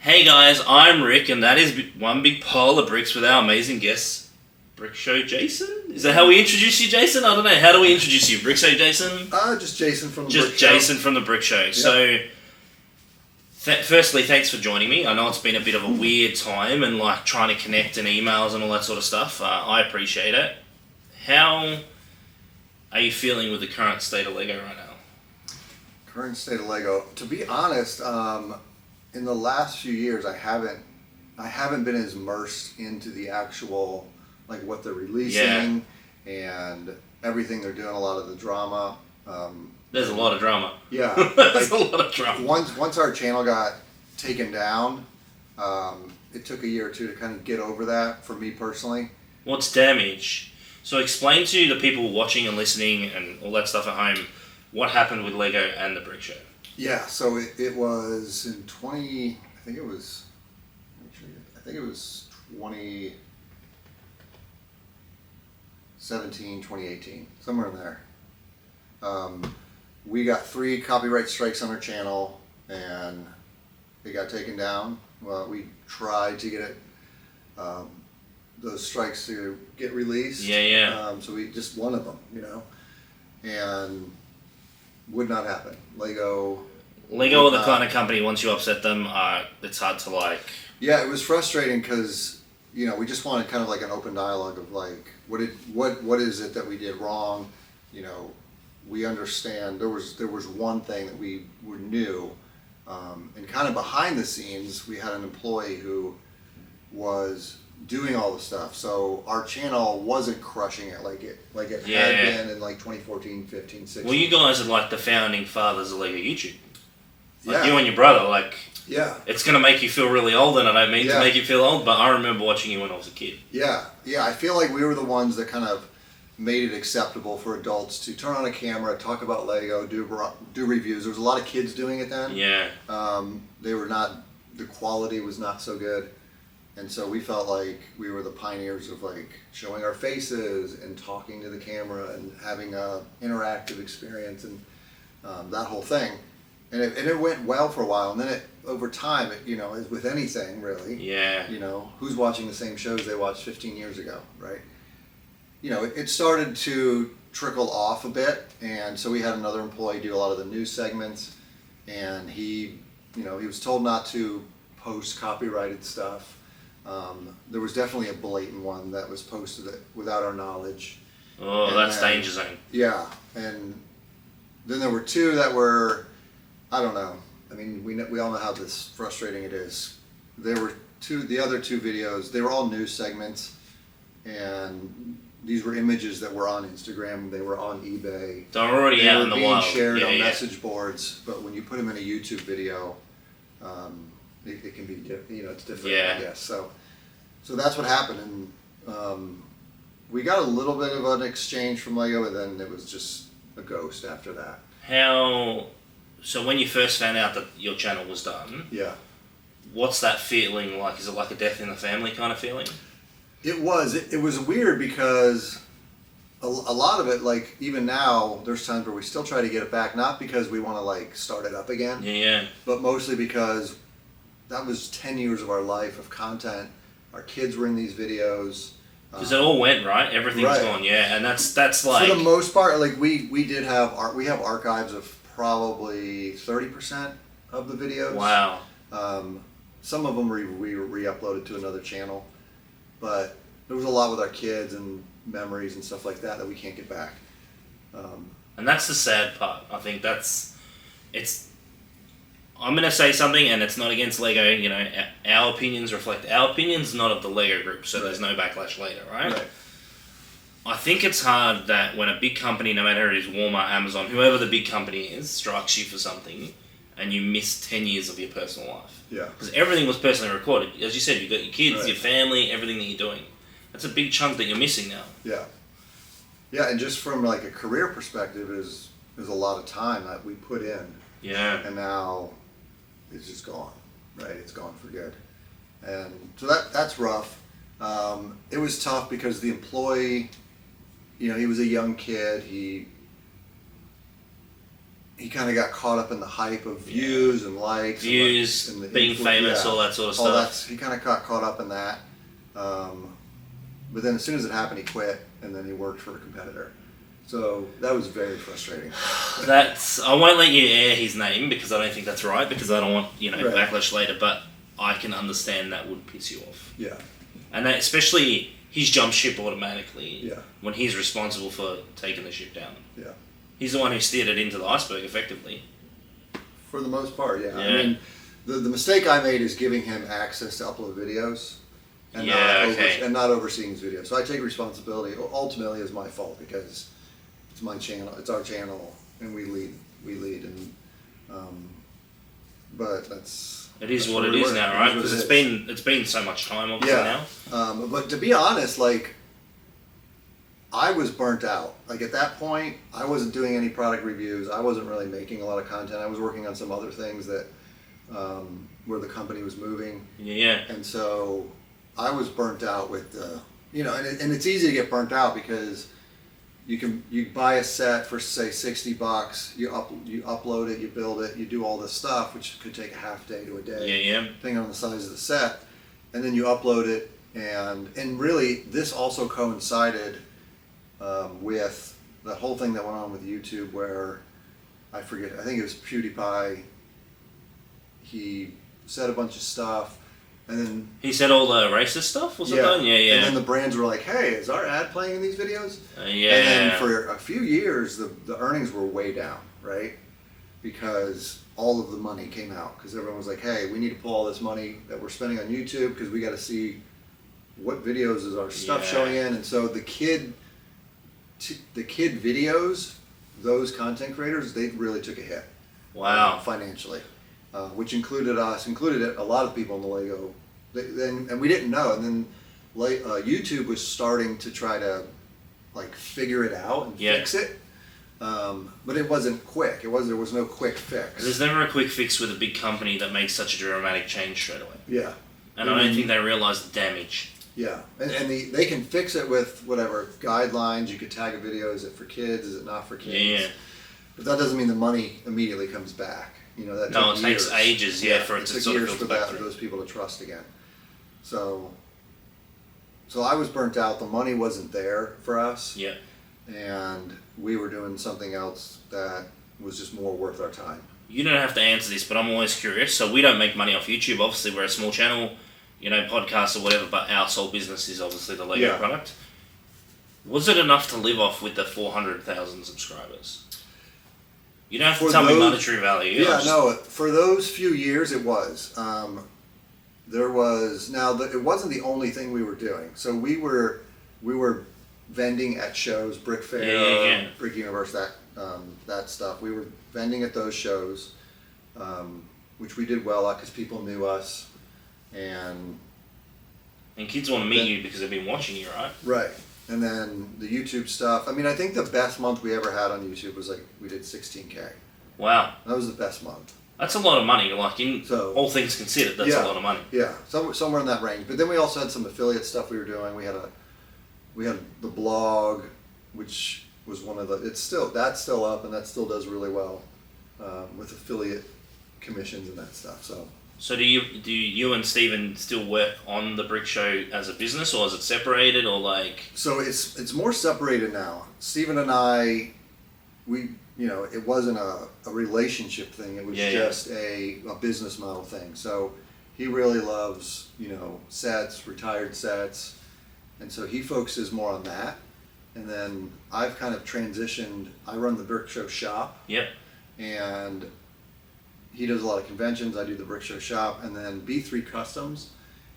Hey guys, I'm Rick, and that is one big pile of bricks with our amazing guest, Brick Show Jason. Is that how we introduce you, Jason? I don't know. How do we introduce you? Brick Show Jason? Just Jason from the Brick Show. Just Jason from the Brick Show. Yep. So, firstly, thanks for joining me. I know it's been a bit of a weird time and like trying to connect and emails and all that sort of stuff. I appreciate it. How are you feeling with the current state of Lego right now? Current state of Lego. To be honest, in the last few years, I haven't been as immersed into the actual, like what they're releasing and everything they're doing. A lot of the drama. There's a lot of drama. Yeah, there's a lot of drama. Once our channel got taken down, it took a year or two to kind of get over that for me personally. What's damage? So explain to the people watching and listening and all that stuff at home what happened with Lego and the Brick Show. Yeah, so it was in 2017, 2018, somewhere in there. We got 3 copyright strikes on our channel, and it got taken down. Well, we tried to get it, those strikes to get released. Yeah. So we just one of them, and would not happen. Lego are the kind of company, once you upset them, it's hard to like... Yeah, it was frustrating because, we just wanted kind of like an open dialogue of like, what is it that we did wrong? We understand there was one thing that we knew, and kind of behind the scenes, we had an employee who was doing all the stuff. So our channel wasn't crushing it like it had been in like 2014, 15, 16. Well, you guys are like the founding fathers of Lego YouTube. Like you and your brother, like... Yeah. It's going to make you feel really old, and I don't mean to make you feel old, but I remember watching you when I was a kid. Yeah. I feel like we were the ones that kind of made it acceptable for adults to turn on a camera, talk about Lego, do reviews. There was a lot of kids doing it then. Yeah. The quality was not so good. And so we felt like we were the pioneers of like showing our faces and talking to the camera and having a interactive experience and that whole thing. And it went well for a while, and then over time, as with anything really, who's watching the same shows they watched 15 years ago, right? It started to trickle off a bit, and so we had another employee do a lot of the news segments, and he was told not to post copyrighted stuff. There was definitely a blatant one that was posted without our knowledge. Oh, and that's danger zone. Yeah, and then there were 2 that were, I don't know. I mean, we all know how frustrating it is. There were the other 2 videos, they were all news segments, and these were images that were on Instagram, they were on eBay. They're already out in the wild. Being shared on message boards, but when you put them in a YouTube video, it can be, it's different, I guess. So that's what happened, and we got a little bit of an exchange from Lego, and then it was just a ghost after that. So when you first found out that your channel was done, what's that feeling like? Is it like a death in the family kind of feeling? It was. It was weird because a lot of it, like even now, there's times where we still try to get it back, not because we want to like start it up again, but mostly because that was 10 years of our life of content. Our kids were in these videos. Because it all went, right? Everything's gone, and that's like... For the most part, like we did have archives of probably 30% of the videos. Wow. Some of them we re-uploaded to another channel, but there was a lot with our kids and memories and stuff like that we can't get back. And that's the sad part. I think I'm going to say something, and it's not against Lego, our opinions reflect our opinions, not of the Lego group, so there's no backlash later, right? I think it's hard that when a big company, no matter it is Walmart, Amazon, whoever the big company is, strikes you for something, and you miss 10 years of your personal life. Yeah. Because everything was personally recorded. As you said, you've got your kids, your family, everything that you're doing. That's a big chunk that you're missing now. Yeah. Yeah, and just from like a career perspective is a lot of time that we put in. Yeah. And now it's just gone, right? It's gone for good. And so that's rough. It was tough because the employee, he was a young kid. He he kind of got caught up in the hype of views and likes. Views, and being famous, all that sort of stuff. He kind of got caught up in that. But then as soon as it happened, he quit, and then he worked for a competitor. So that was very frustrating. I won't let you air his name because I don't think that's right, because I don't want, backlash later, but I can understand that would piss you off. Yeah. And that, especially, he's jumped ship automatically Yeah. when he's responsible for taking the ship down. Yeah. He's the one who steered it into the iceberg, effectively. For the most part, yeah. Yeah. I mean, the mistake I made is giving him access to upload videos. And and not overseeing his videos. So I take responsibility. Ultimately, it's my fault because it's my channel. It's our channel, and we lead. And but that's. It is what it is now, right? Because it's been so much time, obviously now. But to be honest, like, I was burnt out. Like at that point, I wasn't doing any product reviews. I wasn't really making a lot of content. I was working on some other things that where the company was moving. Yeah. And so I was burnt out with the, and it's easy to get burnt out because you buy a set for say $60, you upload it, you build it, you do all this stuff, which could take a half day to a day, depending on the size of the set, and then you upload it, and really this also coincided with the whole thing that went on with YouTube where I think it was PewDiePie. He said a bunch of stuff. And then he said all the racist stuff, was it done? Yeah. And then the brands were like, "Hey, is our ad playing in these videos?" Yeah. And then for a few years, the earnings were way down, right? Because all of the money came out. Because everyone was like, "Hey, we need to pull all this money that we're spending on YouTube because we got to see what videos is our stuff showing in." And so the kid videos, those content creators, they really took a hit. Wow. Financially. Which included a lot of people in the Lego, and we didn't know. And then YouTube was starting to try to like figure it out and fix it, but it wasn't quick. There was no quick fix. There's never a quick fix with a big company that makes such a dramatic change straight away. Yeah, and I don't think they realize the damage. Yeah, and they can fix it with whatever guidelines. You could tag a video. Is it for kids? Is it not for kids? Yeah. But that doesn't mean the money immediately comes back. That it takes ages, for it to sort of filter back through. Those people to trust again. So I was burnt out. The money wasn't there for us. Yeah. And we were doing something else that was just more worth our time. You don't have to answer this, but I'm always curious. So we don't make money off YouTube. Obviously, we're a small channel, podcasts or whatever, but our sole business is obviously the Lego product. Was it enough to live off with the 400,000 subscribers? You don't have to tell me monetary value. For those few years it was. There was, it wasn't the only thing we were doing. So we were vending at shows, Brick Fair, Brick Universe, that stuff. We were vending at those shows, which we did well at because people knew us. And kids want to meet you because they've been watching you, right? Right. And then the YouTube stuff. I mean, I think the best month we ever had on YouTube was we did 16K. Wow. That was the best month. That's a lot of money. All things considered, that's a lot of money. Yeah, somewhere in that range. But then we also had some affiliate stuff we were doing. We had the blog, which was one of that's still up and that still does really well with affiliate commissions and that stuff. So do you and Steven still work on the Brick Show as a business, or is it separated, or like? So it's more separated now. Steven and I, it wasn't a relationship thing. It was just a business model thing. So he really loves sets, retired sets, and so he focuses more on that. And then I've kind of transitioned. I run the Brick Show shop. Yep. And he does a lot of conventions. I do the Brick Show shop, and then B3 Customs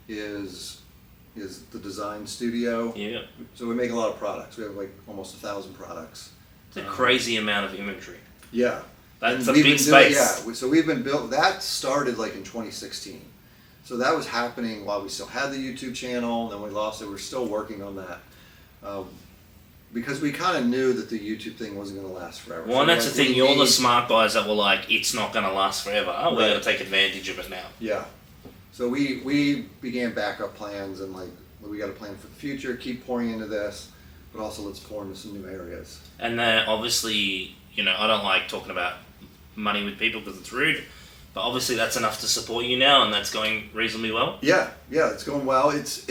is the design studio. Yeah. So we make a lot of products. We have almost 1,000 products. It's a crazy amount of inventory. Yeah. That's a big space. So we've been built. That started in 2016. So that was happening while we still had the YouTube channel. Then we lost it. We're still working on that. Because we kind of knew that the YouTube thing wasn't going to last forever. Well, and that's the thing. You're the smart guys that were like, it's not going to last forever. We're going to take advantage of it now. Yeah. So we began backup plans and we got a plan for the future, keep pouring into this, but also let's pour into some new areas. And then obviously, I don't like talking about money with people because it's rude. But obviously that's enough to support you now, and that's going reasonably well. Yeah, it's going well. It's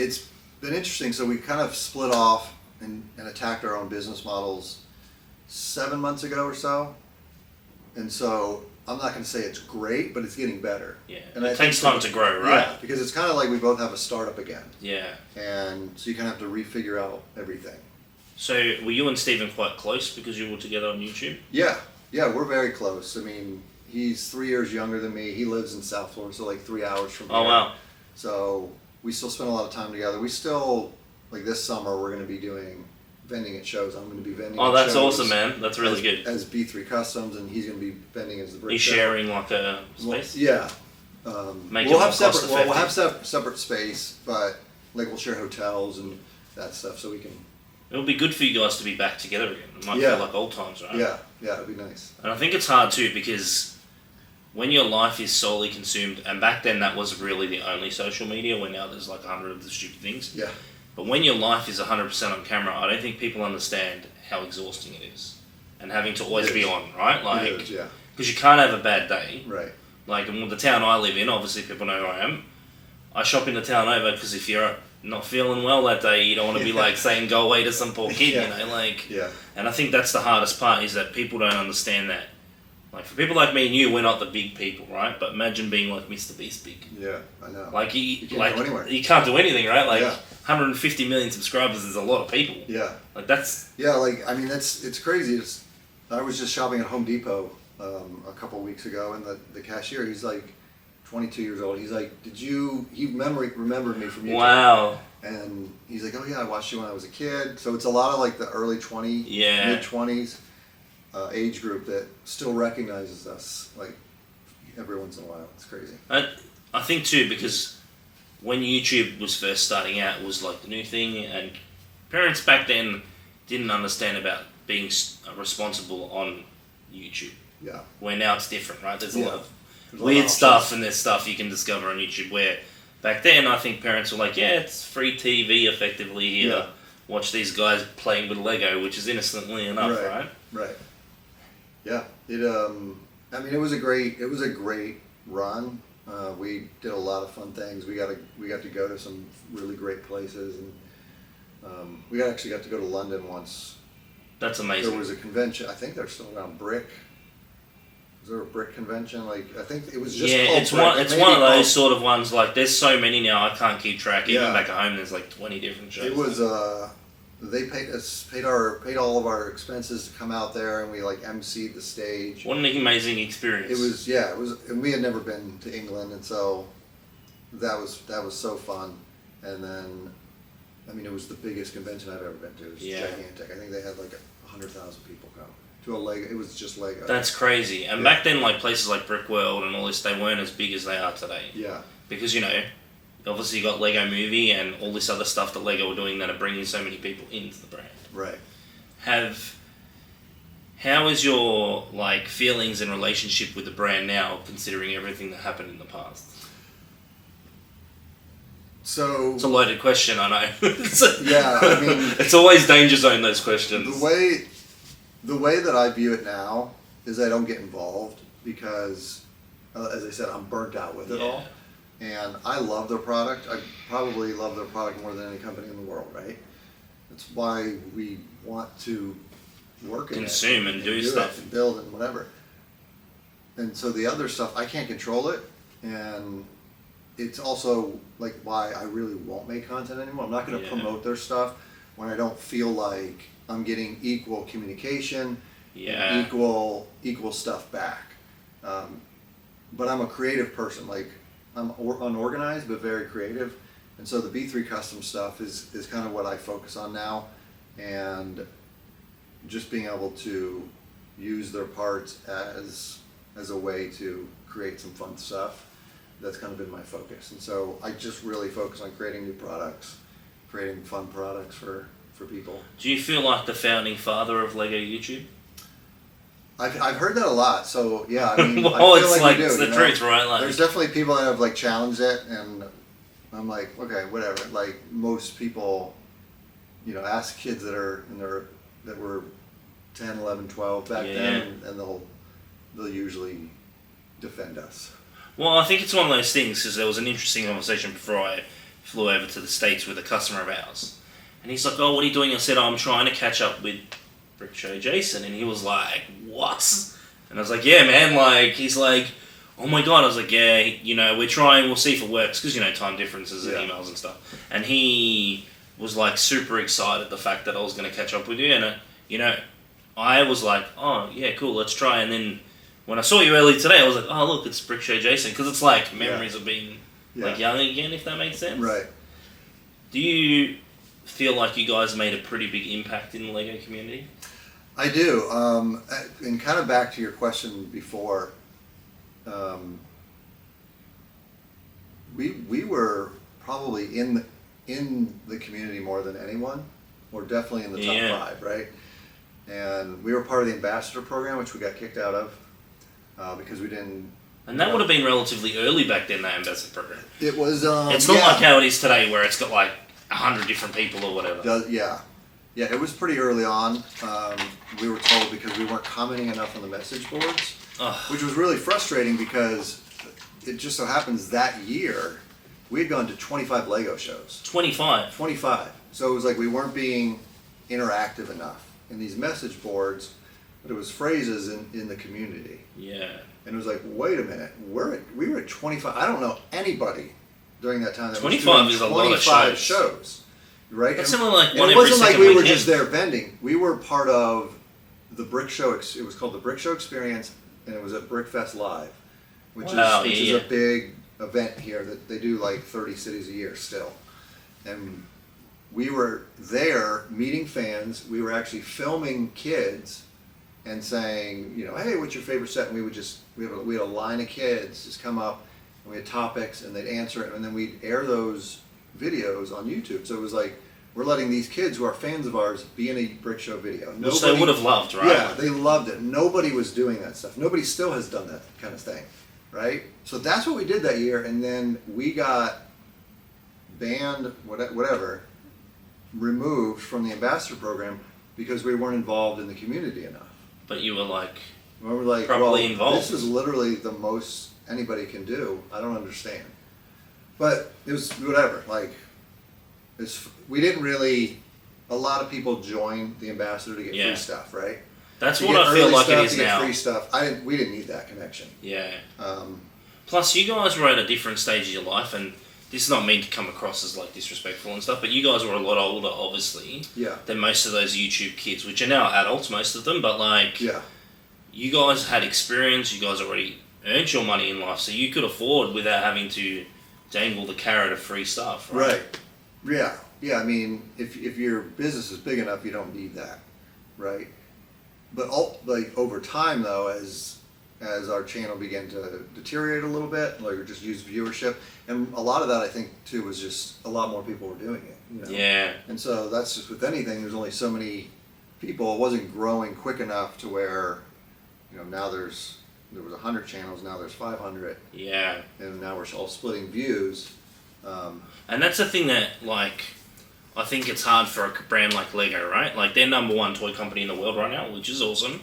been interesting. So we kind of split off and attacked our own business models 7 months ago or so. And so I'm not going to say it's great, but it's getting better. Yeah, and it takes time to grow, right? Yeah, because it's kind of like we both have a startup again. Yeah. And so you kind of have to refigure out everything. So were you and Stephen quite close because you were together on YouTube? Yeah, we're very close. I mean, he's 3 years younger than me. He lives in South Florida, so like 3 hours from here. Oh, wow. So we still spend a lot of time together. We still, like this summer, we're going to be doing vending at shows. I'm going to be vending at shows. Oh, that's awesome, man. That's really good. As B3 Customs, and he's going to be vending as the brick. He's sharing like a space? Yeah. We'll have separate space, but like we'll share hotels and that stuff so we can... It'll be good for you guys to be back together again. It might feel like old times, right? Yeah, it'd be nice. And I think it's hard too because when your life is solely consumed, and back then that was really the only social media, where now there's like 100 of the stupid things. Yeah. But when your life is 100% on camera, I don't think people understand how exhausting it is. And having to always be on, right? Like, it is, yeah. Because you can't have a bad day. Right. Like, in the town I live in, obviously people know who I am. I shop in the town over because if you're not feeling well that day, you don't want to be like saying go away to some poor kid, you know, like. Yeah. And I think that's the hardest part, is that people don't understand that. Like, for people like me and you, we're not the big people, right? But imagine being like Mr. Beast big. Yeah, I know. Like, you can't go anywhere. You can't do anything, right? Like, 150 million subscribers is a lot of people. Yeah. Like, that's... Yeah, like, I mean, it's crazy. I was just shopping at Home Depot a couple weeks ago, and the cashier, he's like 22 years old. He's like, he remembered me from YouTube. Wow. And he's like, oh yeah, I watched you when I was a kid. So it's a lot of like the early 20s, mid-20s age group that still recognizes us like every once in a while. It's crazy. I think too, because when YouTube was first starting out, it was like the new thing, and parents back then didn't understand about being responsible on YouTube. Yeah. Where now it's different, right? There's a lot of weird stuff, and there's stuff you can discover on YouTube where back then I think parents were like, yeah, it's free TV effectively here. Yeah. Watch these guys playing with Lego, which is innocently enough, right? Right. Yeah. I mean, it was a great run. We did a lot of fun things. We got to go to some really great places, and we actually got to go to London once. That's amazing. There was a convention. I think they're still around Brick. Was there a Brick convention? Like, I think it was just called Brick. It's one of those sort of ones. Like, there's so many now, I can't keep track. Even back at home, there's like 20 different shows. It was they paid all of our expenses to come out there, and we like emceed the stage. What an amazing experience! It was, and we had never been to England, and so that was so fun. And then, I mean, it was the biggest convention I've ever been to. It was gigantic. I think they had like 100,000 people come to a Lego. It was just Lego. That's crazy. And back then, like places like Brick World and all this, they weren't as big as they are today. Yeah. Because obviously you got Lego Movie and all this other stuff that Lego were doing that are bringing so many people into the brand. Right. How is your like feelings and relationship with the brand now, considering everything that happened in the past? So it's a loaded question, I know. Yeah, I mean, it's always danger zone, those questions. The way that I view it now is I don't get involved because, as I said, I'm burnt out with it all. And I love their product. I probably love their product more than any company in the world, right? That's why we want to work in consume it and do stuff and build and whatever. And so the other stuff, I can't control it, and it's also like why I really won't make content anymore. I'm not going to promote their stuff when I don't feel like I'm getting equal communication, and equal stuff back. But I'm a creative person. Like, I'm unorganized but very creative, and so the B3 Custom stuff is kind of what I focus on now, and just being able to use their parts as a way to create some fun stuff. That's kind of been my focus, and so I just really focus on creating new products, creating fun products for people. Do you feel like the founding father of Lego YouTube? I've heard that a lot, so yeah. I mean, well, I feel it's it's the truth, right? Like, there's definitely people that have like challenged it, and I'm like, okay, whatever. Like most people, ask kids that were 10, 11, 12 back then, and they'll they'll usually defend us. Well, I think it's one of those things, because there was an interesting conversation before I flew over to the States with a customer of ours. And he's like, oh, what are you doing? I said, oh, I'm trying to catch up with Brick Show Jason. And he was like, what? And I was like, yeah, man. Like, he's like, oh my God. I was like, yeah, you know, we're trying, we'll see if it works. Because, you know, time differences and emails and stuff. And he was like super excited the fact that I was going to catch up with you. And, you know, I was like, oh, yeah, cool, let's try. And then when I saw you earlier today, I was like, oh, look, it's Brick Show Jason. Because it's like memories of being like young again, if that makes sense. Right. Do you feel like you guys made a pretty big impact in the Lego community? I do. And kind of back to your question before, we were probably in the community more than anyone, or definitely in the top 5, right? And we were part of the ambassador program, which we got kicked out of because we didn't. And that would have been relatively early back then, that ambassador program. It was. It's not like how it is today, where it's got like 100 different people or whatever. Yeah, it was pretty early on. We were told because we weren't commenting enough on the message boards, which was really frustrating because it just so happens that year we had gone to 25 Lego shows. 25? 25. So it was like we weren't being interactive enough in these message boards, but it was phrases in the community. Yeah. And it was like, wait a minute, we were at 25. I don't know anybody during that time that 25 was is doing a lot of 25 shows. Right? That's something like one every second. It wasn't like we were just there vending. We were part of the Brick Show. It was called the Brick Show Experience, and it was at Brickfest Live, which is a big event here that they do like 30 cities a year still. And we were there meeting fans. We were actually filming kids and saying, you know, hey, what's your favorite set? And we had a line of kids just come up, and we had topics, and they'd answer it, and then we'd air those videos on YouTube. So it was like, we're letting these kids who are fans of ours be in a Brick Show video. Which they would have loved, right? Yeah, they loved it. Nobody was doing that stuff. Nobody still has done that kind of thing, right? So that's what we did that year, and then we got banned, whatever, removed from the ambassador program because we weren't involved in the community enough. But you were like, properly involved. This is literally the most anybody can do. I don't understand. But it was whatever. Like, we didn't really. A lot of people joined the ambassador to get free stuff, right? That's what I feel like it is now. Free stuff. We didn't need that connection. Yeah. Plus, you guys were at a different stage of your life, and this is not meant to come across as like disrespectful and stuff, but you guys were a lot older, obviously, than most of those YouTube kids, which are now adults, most of them. But like, you guys had experience. You guys already earned your money in life, so you could afford without having to dangle the carrot of free stuff, right? Yeah. I mean, if your business is big enough, you don't need that, right? But over time, though, as our channel began to deteriorate a little bit, like just use viewership, and a lot of that I think too was just a lot more people were doing it. You know? Yeah. And so that's just with anything. There's only so many people. It wasn't growing quick enough to where, you know, now there was 100 channels, now there's 500. Yeah. And now we're all splitting views. And that's the thing that, like, I think it's hard for a brand like Lego, right? Like, they're #1 toy company in the world right now, which is awesome.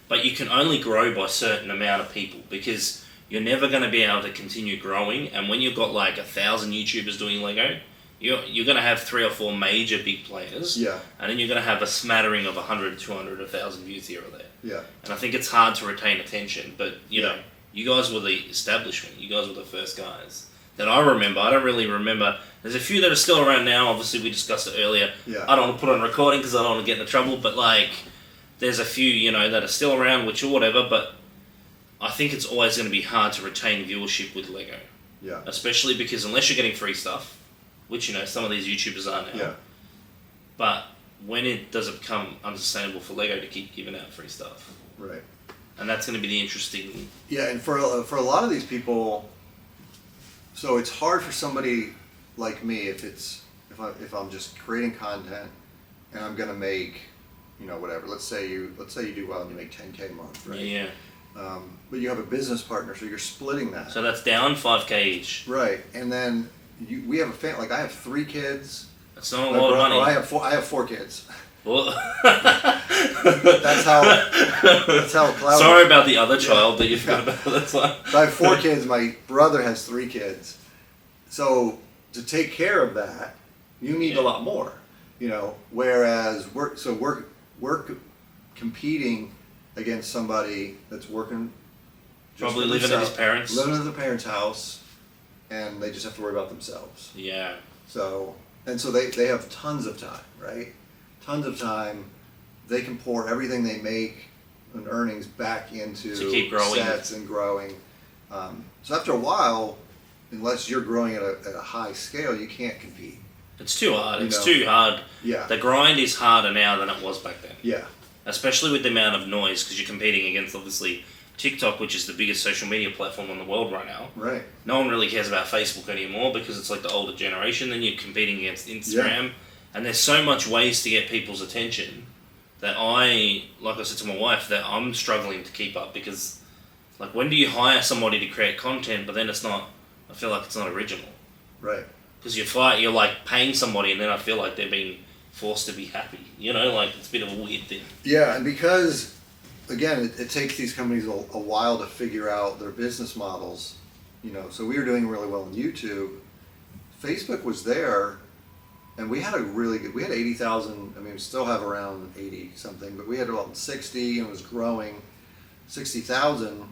But you can only grow by a certain amount of people because you're never going to be able to continue growing. And when you've got, like, 1,000 YouTubers doing Lego, you're going to have 3 or 4 major big players. Yeah. And then you're going to have a smattering of 100, 200, 1,000 views here or there. Yeah. And I think it's hard to retain attention. But, you know, you guys were the establishment. You guys were the first guys that I remember. I don't really remember. There's a few that are still around now. Obviously, we discussed it earlier. Yeah. I don't want to put on recording because I don't want to get into trouble. But, like, there's a few, you know, that are still around, which or whatever. But I think it's always going to be hard to retain viewership with Lego. Yeah. Especially because unless you're getting free stuff, which, you know, some of these YouTubers are now. Yeah. But when does it become unsustainable for Lego to keep giving out free stuff? Right. And that's going to be the interesting... Yeah, and for a lot of these people... So it's hard for somebody like me if I'm just creating content and I'm gonna make, you know, whatever. Let's say you do well and you make 10K a month, right? Yeah. But you have a business partner, so you're splitting that. So that's down 5K each. Right, and then we have a family. Like I have 3 kids. That's not a lot of money. I have 4 kids. Well, That's how cloud. Sorry about the other child that you forgot about. That's like. So I have 4 kids. My brother has 3 kids. So to take care of that, you need a lot more. Whereas we're competing against somebody that's working. Probably living at his parents. Living at the parents' house, and they just have to worry about themselves. Yeah. So they have tons of time, right? Tons of time. They can pour everything they make and earnings back into to keep growing. Sets and growing. So after a while, unless you're growing at a high scale, you can't compete. It's too hard. It's too hard. Yeah. The grind is harder now than it was back then. Yeah. Especially with the amount of noise, because you're competing against, obviously, TikTok, which is the biggest social media platform in the world right now. Right. No one really cares about Facebook anymore because it's like the older generation. Then you're competing against Instagram. And there's so much ways to get people's attention that like I said to my wife, that I'm struggling to keep up because, like, when do you hire somebody to create content, but then I feel like it's not original. Right. Because you're like paying somebody and then I feel like they're being forced to be happy. Like it's a bit of a weird thing. Yeah, and because, again, it takes these companies a while to figure out their business models. So we were doing really well on YouTube. Facebook was there, and we had we had 80,000, we still have around 80 something, but we had about 60 and it was growing, 60,000,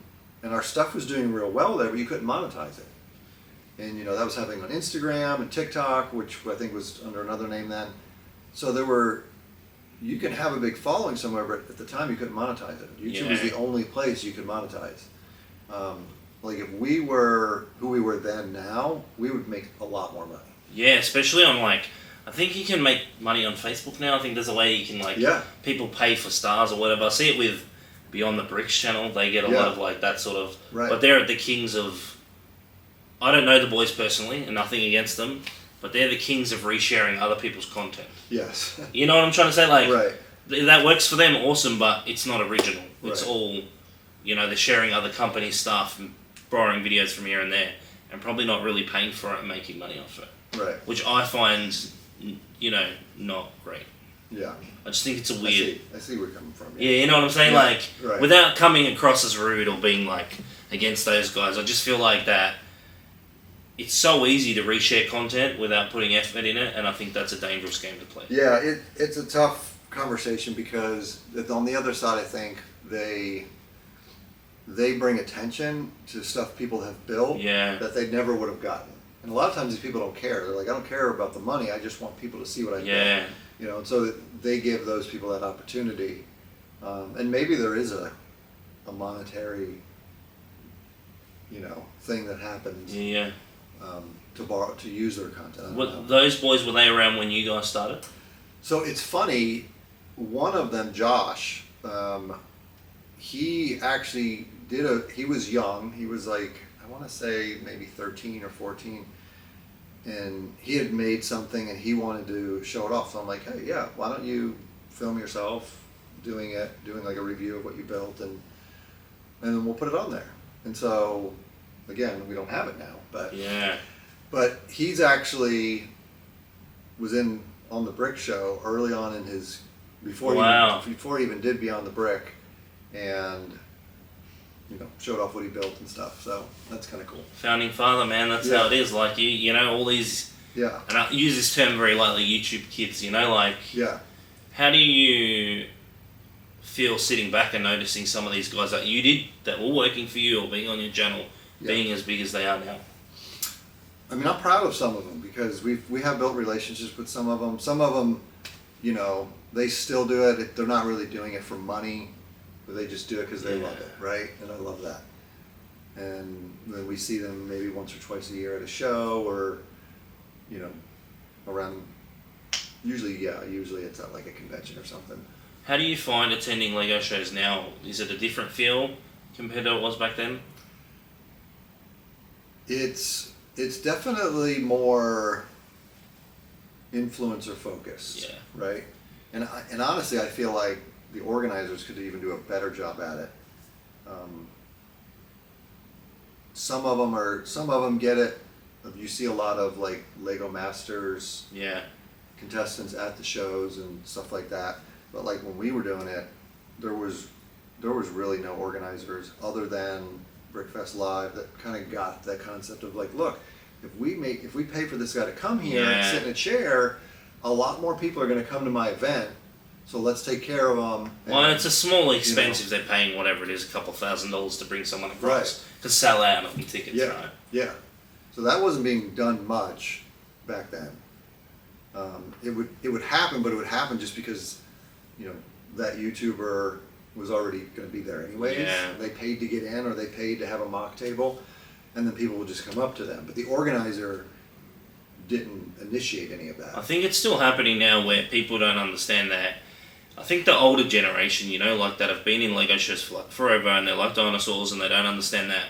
and our stuff was doing real well there, but you couldn't monetize it. And that was happening on Instagram and TikTok, which I think was under another name then. So you can have a big following somewhere, but at the time you couldn't monetize it. YouTube was the only place you could monetize. Like if we were who we were then now, we would make a lot more money. Yeah, especially on I think you can make money on Facebook now. I think there's a way you can people pay for stars or whatever. I see it with Beyond the Bricks channel. They get a lot of that sort of, but they're the kings of. I don't know the boys personally, and nothing against them, but they're the kings of resharing other people's content. Yes. You know what I'm trying to say? Right. That works for them, awesome, but it's not original. It's all, they're sharing other companies' stuff and borrowing videos from here and there, and probably not really paying for it and making money off it. Right. Which I find, not great. Yeah. I just think it's a weird. I see where you're coming from. Yeah, you know what I'm saying? Without coming across as rude or being against those guys, I just feel like that. It's so easy to reshare content without putting effort in it, and I think that's a dangerous game to play. Yeah, it's a tough conversation because on the other side, I think they bring attention to stuff people have built that they never would have gotten. And a lot of times these people don't care. They're like, I don't care about the money. I just want people to see what I built. And so they give those people that opportunity. And maybe there is a monetary, thing that happens. Yeah. To use their content. Those boys, were they around when you guys started? So it's funny, one of them, Josh, he actually he was young, he was I want to say maybe 13 or 14, and he had made something and he wanted to show it off. So I'm like, hey, yeah, why don't you film yourself doing a review of what you built, and then we'll put it on there. And so, again, we don't have it now, but he's actually was on the Brick Show early on in his before he even did Beyond the Brick, and showed off what he built and stuff. So that's kind of cool. Founding father, man. That's how it is. All these. Yeah. And I use this term very lightly. YouTube kids. How do you feel sitting back and noticing some of these guys that you did that were working for you or being on your channel being as big as they are now? I'm proud of some of them because we have built relationships with some of them. Some of them, they still do it. They're not really doing it for money, but they just do it because they love it, right? And I love that. And then we see them maybe once or twice a year at a show or, around. Usually it's at a convention or something. How do you find attending Lego shows now? Is it a different feel compared to what it was back then? It's definitely more influencer focused, right? And honestly, I feel like the organizers could even do a better job at it. Some of them get it. You see a lot of Lego Masters, contestants at the shows and stuff like that. But like when we were doing it, there was really no organizers other than Brickfest Live that kind of got that concept of like, look, if we pay for this guy to come here and sit in a chair, a lot more people are going to come to my event. So let's take care of them. Well, it's a small expense if they're paying whatever it is, a couple $1,000 to bring someone across to sell out on tickets, right? Yeah. So that wasn't being done much back then. It would happen, but it would happen just because, that YouTuber was already going to be there anyways. Yeah. They paid to get in, or they paid to have a mock table, and then people would just come up to them. But the organizer didn't initiate any of that. I think it's still happening now where people don't understand that. I think the older generation, like that have been in Lego shows for like forever and they're like dinosaurs and they don't understand that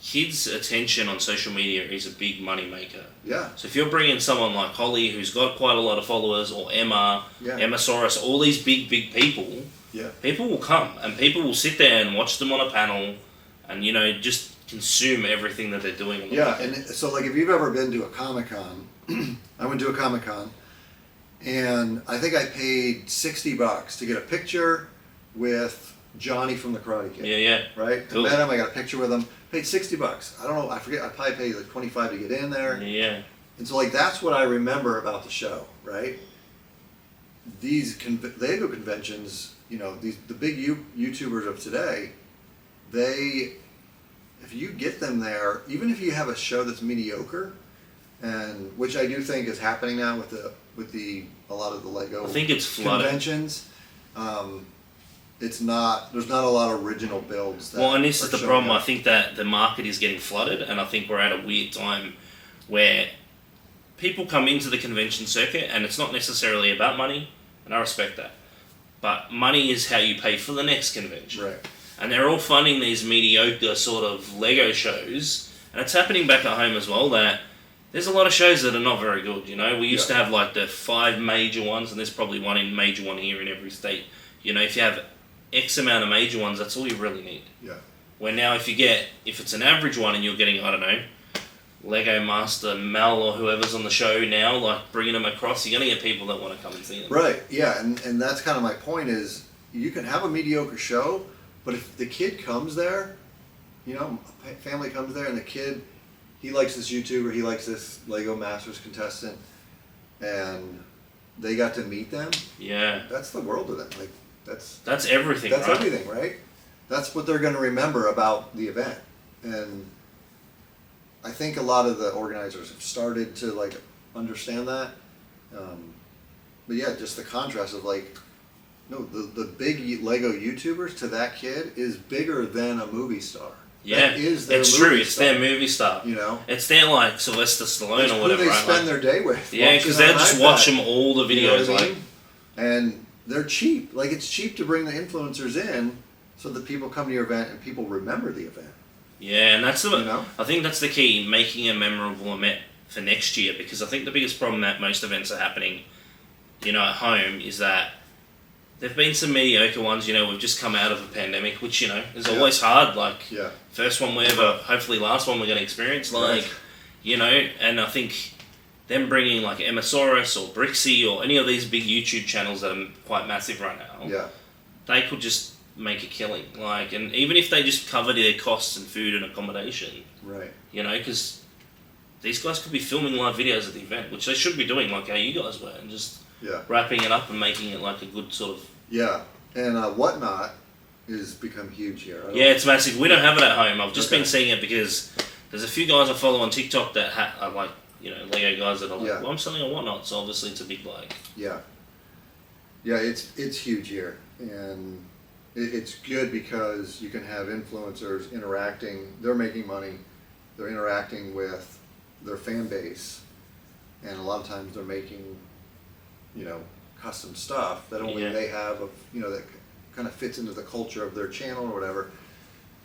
kids' attention on social media is a big money maker. Yeah. So if you're bringing someone like Holly, who's got quite a lot of followers, or Emma, Emma Soros, all these big people, people will come and people will sit there and watch them on a panel and, just consume everything that they're doing. On the weekend. And so like if you've ever been to a Comic-Con, I went to a Comic-Con, and I think I paid $60 to get a picture with Johnny from the Karate Kid. Yeah. Right? Cool. I met him, I got a picture with him, paid $60. I don't know, I forget, I probably paid like $25 to get in there. Yeah. And so like that's what I remember about the show, right? These Lego conventions, the big YouTubers of today, if you get them there, even if you have a show that's mediocre, and which I do think is happening now with a lot of the Lego I think it's flooded. Conventions. There's not a lot of original builds. Well, and this is the problem. I think that the market is getting flooded, and I think we're at a weird time where people come into the convention circuit, and it's not necessarily about money, and I respect that. But money is how you pay for the next convention. Right. And they're all funding these mediocre sort of Lego shows, and it's happening back at home as well, that there's a lot of shows that are not very good, We used to have like the 5 major ones, and there's probably major one here in every state. If you have X amount of major ones, that's all you really need. Yeah. Where now if it's an average one and you're getting, I don't know, Lego Master Mel or whoever's on the show now, like bringing them across, you're going to get people that want to come and see them. Right, yeah, and that's kind of my point is, you can have a mediocre show, but if the kid comes there, a family comes there and the kid, he likes this YouTuber, he likes this Lego Masters contestant, and they got to meet them. Yeah. That's the world to them. Like that's everything. That's right? everything, right? That's what they're going to remember about the event, and I think a lot of the organizers have started to like understand that. But yeah, just the contrast of like, no, the big Lego YouTubers to that kid is bigger than a movie star. Yeah, that is their it's movie true. It's star. their movie star. It's their like Sylvester Stallone or whatever. Who they spend their day with. Yeah, because they'll just watch them all the videos. And they're cheap. Like it's cheap to bring the influencers in, so that people come to your event and people remember the event. Yeah, and that's I think that's the key, making a memorable event for next year. Because I think the biggest problem that most events are happening, at home, is that there've been some mediocre ones. We've just come out of a pandemic, which is always hard. Like first one we ever, hopefully last one we're going to experience. Like and I think them bringing like Emma Soros or Brixie or any of these big YouTube channels that are quite massive right now, they could just make a killing. Like, and even if they just cover their costs and food and accommodation, right? Because these guys could be filming live videos at the event, which they should be doing, like how you guys were, and just wrapping it up and making it like a good sort of and Whatnot is become huge here. It's massive. We don't have it at home. I've just been seeing it because there's a few guys I follow on TikTok that are like Lego guys that are like, well, I'm selling a Whatnot, so obviously it's a big like. Yeah, it's huge here, and it's good because you can have influencers interacting. They're making money. They're interacting with their fan base, and a lot of times they're making, custom stuff that only they have of, that kind of fits into the culture of their channel or whatever,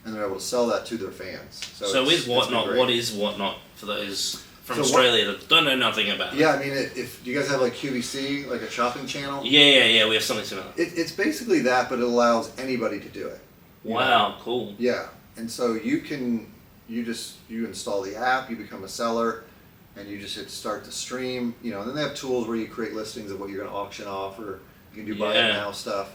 and they're able to sell that to their fans. So with Whatnot, what is Whatnot for those from Australia that don't know nothing about it? Yeah, I mean, if do you guys have like QVC, like a shopping channel? Yeah, we have something similar. It's basically that, but it allows anybody to do it. Wow, cool. Yeah, and so you install the app, you become a seller, and you just hit start the stream, you know, and then they have tools where you create listings of what you're going to auction off, or you can do buy it now stuff,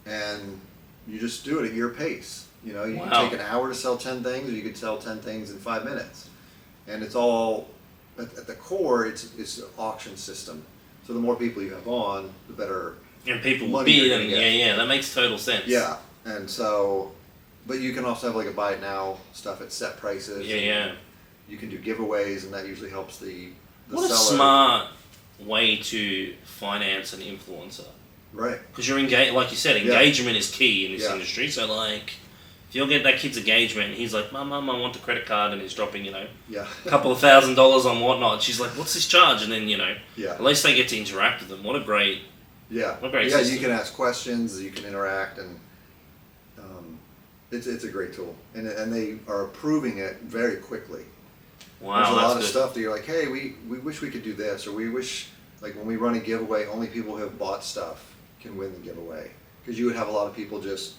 and you just do it at your pace. You know, you can take an hour to sell 10 things, or you could sell 10 things in 5 minutes, and it's all at the core. It's an auction system. So the more people you have on, the better. And people will bid, and that makes total sense. Yeah, and so, but you can also have like a buy it now stuff at set prices. Yeah. You can do giveaways, and that usually helps the what seller. A smart way to finance an influencer. Right. Because you're engaged, like you said, engagement is key in this industry. So like, if you'll get that kid's engagement, and he's like, Mum, I want the credit card, and he's dropping, a couple of $1,000s on whatnot. She's like, what's this charge? And then, at least they get to interact with them. What a great system. You can ask questions, you can interact, and it's a great tool. And they are approving it very quickly. Wow, there's a lot of stuff that you're like, hey, we wish we could do this, or we wish, like when we run a giveaway, only people who have bought stuff can win the giveaway. Because you would have a lot of people just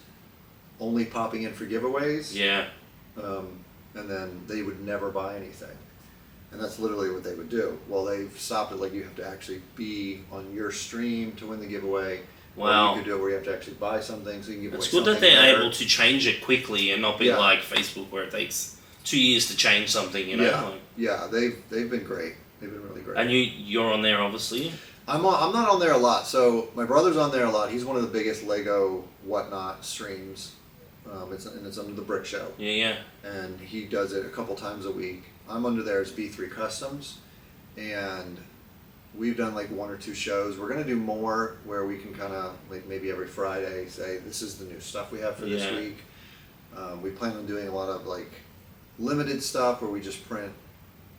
only popping in for giveaways. Yeah. And then they would never buy anything. And that's literally what they would do. Well, they've stopped it, like you have to actually be on your stream to win the giveaway. Wow. Or you could do it where you have to actually buy something, so you can give away something. It's good that they're able to change it quickly and not be like Facebook, where it takes 2 years to change something, Yeah, they've been great. They've been really great. And you're on there, obviously? I'm not on there a lot. So my brother's on there a lot. He's one of the biggest Lego whatnot streams. It's under the Brick Show. Yeah. And he does it a couple times a week. I'm under there as B3 Customs, and we've done like 1 or 2 shows. We're gonna do more where we can kind of like maybe every Friday say this is the new stuff we have for this week. We plan on doing a lot of like limited stuff where we just print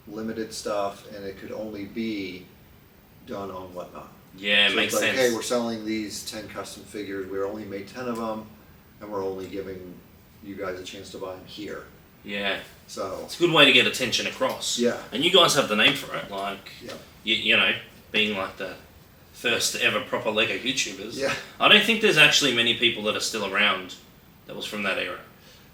limited stuff, and it could only be done on whatnot. Yeah, it makes it's like, sense. Hey, we're selling these 10 custom figures. We only made 10 of them, and we're only giving you guys a chance to buy them here. Yeah. So it's a good way to get attention across. Yeah. And you guys have the name for it, like being like the first ever proper Lego YouTubers. Yeah. I don't think there's actually many people that are still around that was from that era.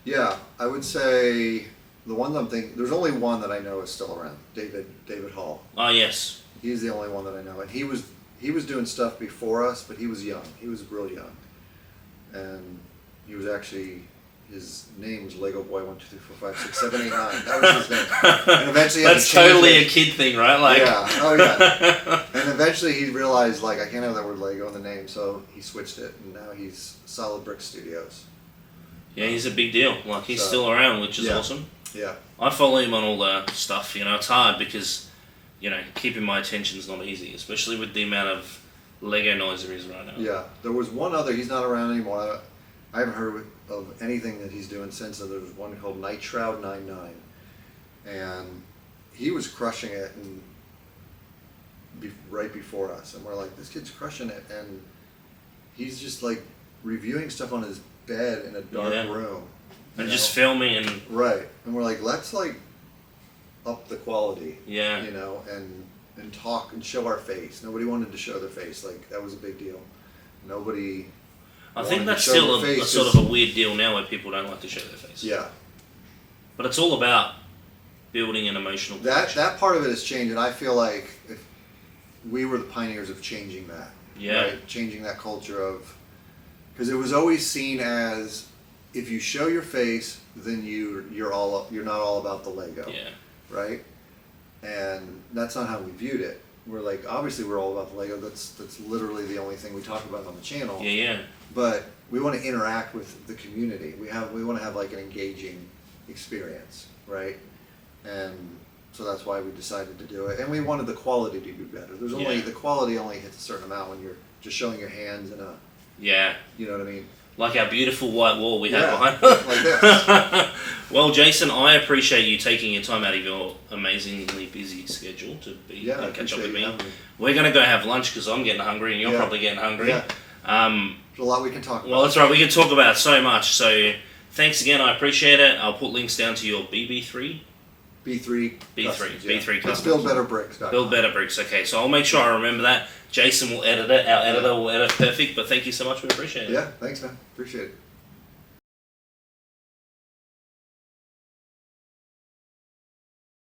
Yeah, I would say the ones I'm thinking, there's only one that I know is still around, David Hall. Oh, yes. He's the only one that I know, and he was doing stuff before us, but he was young. He was real young, and he was actually, his name was Lego Boy 1 2 3 4 5 6 7 8 9. That was his name. And eventually, that's totally a kid thing, right? Like, yeah. Oh yeah. And eventually, he realized like I can't have that word Lego in the name, so he switched it, and now he's Solid Brick Studios. Yeah, he's a big deal. Like, he's still around, which is awesome. Yeah. I follow him on all the stuff. It's hard because, keeping my attention's not easy, especially with the amount of Lego noise there is right now. Yeah. There was one other, he's not around anymore. I haven't heard of anything that he's doing since. There was one called Night Shroud 99. And he was crushing it right before us. And we're like, this kid's crushing it. And he's just like reviewing stuff on his bed in a dark room. And just filming and... Right. And we're like, let's like up the quality. Yeah. And talk and show our face. Nobody wanted to show their face. Like, that was a big deal. Nobody... I think that's still a sort of a weird deal now where people don't like to show their face. Yeah. But it's all about building an emotional connection. That part of it has changed, and I feel like if we were the pioneers of changing that. Yeah. Right? Changing that culture of... Because it was always seen as, if you show your face, then you're not all about the Lego. Yeah. Right? And that's not how we viewed it. We're like, obviously we're all about the Lego. That's literally the only thing we talk about on the channel. Yeah. But we want to interact with the community. We want to have like an engaging experience, right? And so that's why we decided to do it. And we wanted the quality to be better. The quality only hits a certain amount when you're just showing your hands in a... Yeah. You know what I mean? Like our beautiful white wall we have behind us. Like this. Well, Jason, I appreciate you taking your time out of your amazingly busy schedule to be and catch up with me. We're going to go have lunch because I'm getting hungry and you're probably getting hungry. Yeah. There's a lot we can talk about. Well, that's right. We can talk about so much. So thanks again. I appreciate it. I'll put links down to your B3. B3 Customs. It's Build Better Bricks. Build Better Bricks. Okay, so I'll make sure I remember that. Jason will edit it. Our editor will edit perfect. But thank you so much. We appreciate it. Yeah, thanks, man. Appreciate it.